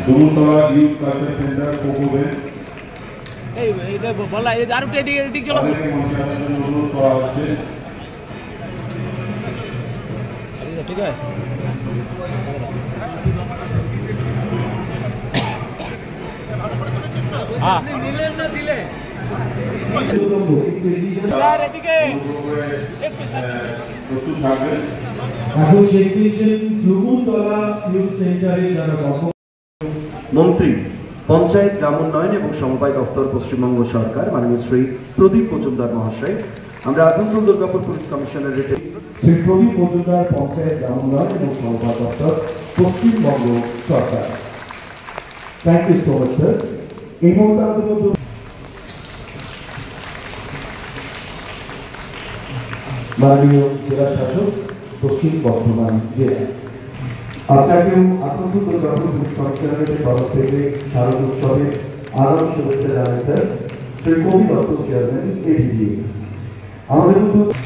ধুমতলা youth culture centre কোকোবেন এইটা বলা এই আরো এদিক চলো অনুরোধ করা হচ্ছে। ঠিক আছে মন্ত্রী পঞ্চায়েত গ্রামোন্নয়ন এবং সমবায় দপ্তর পশ্চিমবঙ্গ সরকার মাননীয় শ্রী প্রদীপ মজুমদার মহাশয়, আমরা আসানসোল দুর্গাপুর পুলিশ কমিশনারেটে শ্রী প্রদীপ মজুমদার পঞ্চায়েত গ্রামোন্নয়ন এবং সমবায় দপ্তর পশ্চিমবঙ্গ সরকার। Thank you so much sir. এই মুহূর্তে আমাদের মধ্যে মাননীয় জেলা শাসক পশ্চিম বর্ধমান জেলা, আপনাকেও আসানসোল দুর্গাপুর পুলিশ কমিশনারেটের তরফ থেকে শারদ উৎসবে আগাম শুভেচ্ছা জানাই স্যার। শ্রী কবি দত্ত চেয়ারম্যান এডিজি আমাদের মধ্যে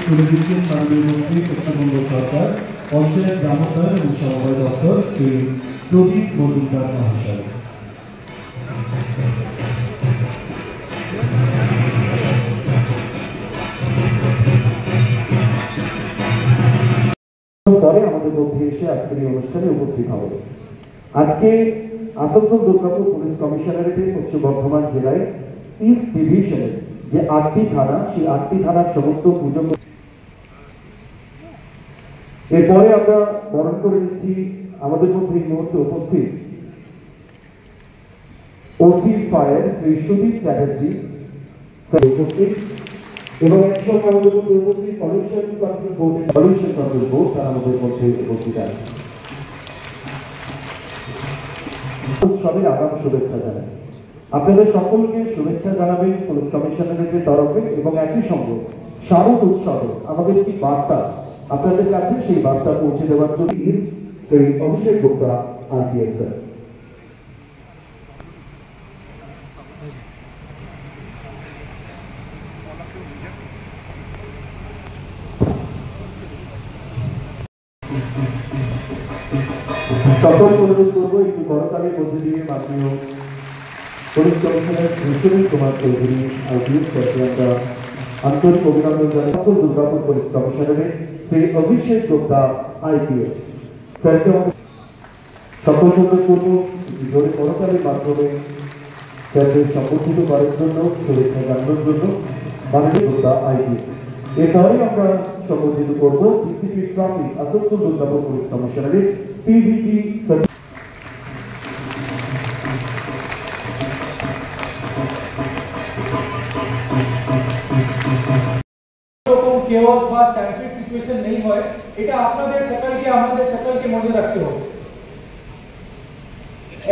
তুলে দিচ্ছেন মাননীয় মন্ত্রী পশ্চিমবঙ্গ সরকার পঞ্চায়েত গ্রামোন্নয়ন এবং সমবায় দপ্তর শ্রী প্রদীপ মজুমদার মহাশয়। পরে আমাদের মধ্যে এসে আজকের এই অনুষ্ঠানে উপস্থিত হবে। আজকে আসানসোল দুর্গাপুর পুলিশ কমিশনারেটের পশ্চিম বর্ধমান জেলায় ইস্ট ডিভিশনের যে 8টি থানা, সেই 8টি থানার সমস্ত পুজো। এরপরে আমরা বরণ করে নিচ্ছি আমাদের মধ্যে এই মুহূর্তে উপস্থিত ওসি ফায়ার শ্রী সুদীপ চ্যাটার্জি উপস্থিত, এবং একসঙ্গে আমাদের মধ্যে উপস্থিত পলিউশন কন্ট্রোল বোর্ড তারা আমাদের মধ্যে উপস্থিত আছে। উৎসবের আগাম শুভেচ্ছা জানাই। আপনাদের সকলকে শুভেচ্ছা জানাবেন পুলিশ কমিশনারেটের তরফে, এবং একই সঙ্গে শারদ উৎসবে আমাদের একটি বার্তা আপনাদের কাছে, সেই বার্তা পৌঁছে দেওয়ার জন্য শ্রী অভিষেক গুপ্তা আরপিএস স্যার। সকলকে অনুরোধ করবো একটু করতালির মধ্যে দিয়ে মাননীয় police commissioner Sunil Kumar Chowdhury IPS স্যারকে আমরা আন্তরিক অভিনন্দন জানাই। দুর্গাপুর পুলিশ কমিশনারের শ্রী অভিষেক গুপ্তা আইপিএস স্যারকে সকলকে অনুরোধ করবো জোরে করতালির মাধ্যমে স্যারকে সম্বর্ধিত করার জন্য, শুভেচ্ছা জানানোর জন্য মাননীয় গুপ্তা আইপিএস। এরপরে আমরা সম্বর্ধিত করবো DCP traffic Asansol Durgapur police কমিশনারের পিভিজি স্যার। কেওস বা স্ট্যাম্পিড সিচুয়েশন নেই হয়, এটা আপনাদের সকলকে আমাদের সকলকে মনে রাখতে হবে।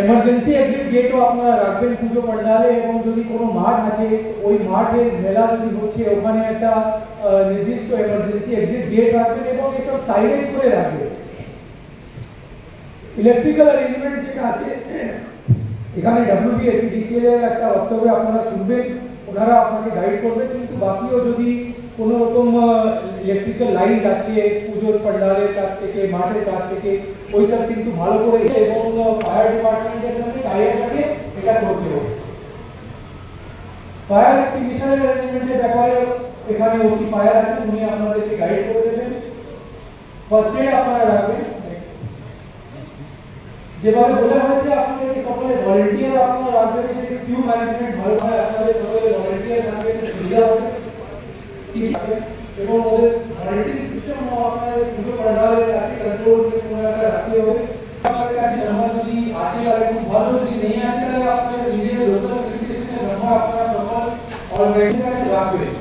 এমার্জেন্সি এক্সিট গেটও আপনারা রাখবেন পুজো পণ্ডালে, এবং যদি কোনো মাঠ আছে ওই মাঠে মেলা যদি হচ্ছে ওখানে একটা নির্দিষ্ট এমার্জেন্সি এক্সিট গেট রাখবেন, এবং এসব সাইনেজ করে রাখবেন। ইলেকট্রিক্যাল অ্যারেঞ্জমেন্ট যেটা আছে এখানে WBSCDCL এর একটা বক্তব্য আপনারা শুনবেন, ওনারা আপনাকে গাইড করবেন, কিন্তু বাকিও যদি কোনো রকম ইলেকট্রিক্যাল লাইন যাচ্ছে পুজোর পণ্ডালের কাছ থেকে, মাঠের কাছ থেকে, ওই সব কিন্তু ভালো করে এবং ফায়ার ডিপার্টমেন্টের সঙ্গে টাইপ থাকে এটা করতে হবে। ফায়ার এক্সটিংগুইশারের অ্যারেঞ্জমেন্টের ব্যাপারে এখানে ওসি ফায়ার আছে, উনি আপনাদেরকে গাইড করে দেবেন। ফার্স্ট এড আপনারা রাখবেন, যেভাবে বলা হয়েছে আপনাদেরকে সকলে ভলান্টিয়ার আপনারা রাখবেন, যদি কিউ ম্যানেজমেন্ট ভালো হয় আপনাদের সকলে ভলান্টিয়ার রাখবেন, সুবিধা হবে এবং ওদের ভলান্টিয়ার সিস্টেম আপনাদের পুজো পণ্ডালের কাছে কন্ট্রোল করে রাখতে হবে। আপনাদের কাছে নাম্বার যদি আসে আর খুব ভালো, যদি নেই আসে তাহলে আপনাদের নিজের লোকাল অ্যাপ্লিকেশনের নাম্বার আপনারা সকল অলরেডি রাখবেন।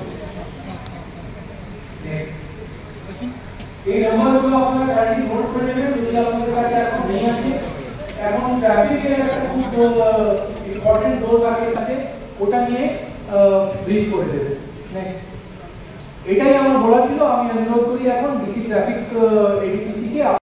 এই নাম্বারগুলো আপনারা কাইন্ডলি নোট করে নেবেন, যদি আপনাদের কাছে এখন নেই আসে। এখন ট্রাফিকের একটা খুব ইম্পর্টেন্ট রোল আছে, ওটা নিয়ে ব্রিফ করে দেবেন। এটাই আমার বলা ছিল। আমি অনুরোধ করি এখন ডিসি ট্রাফিক এডিপিসি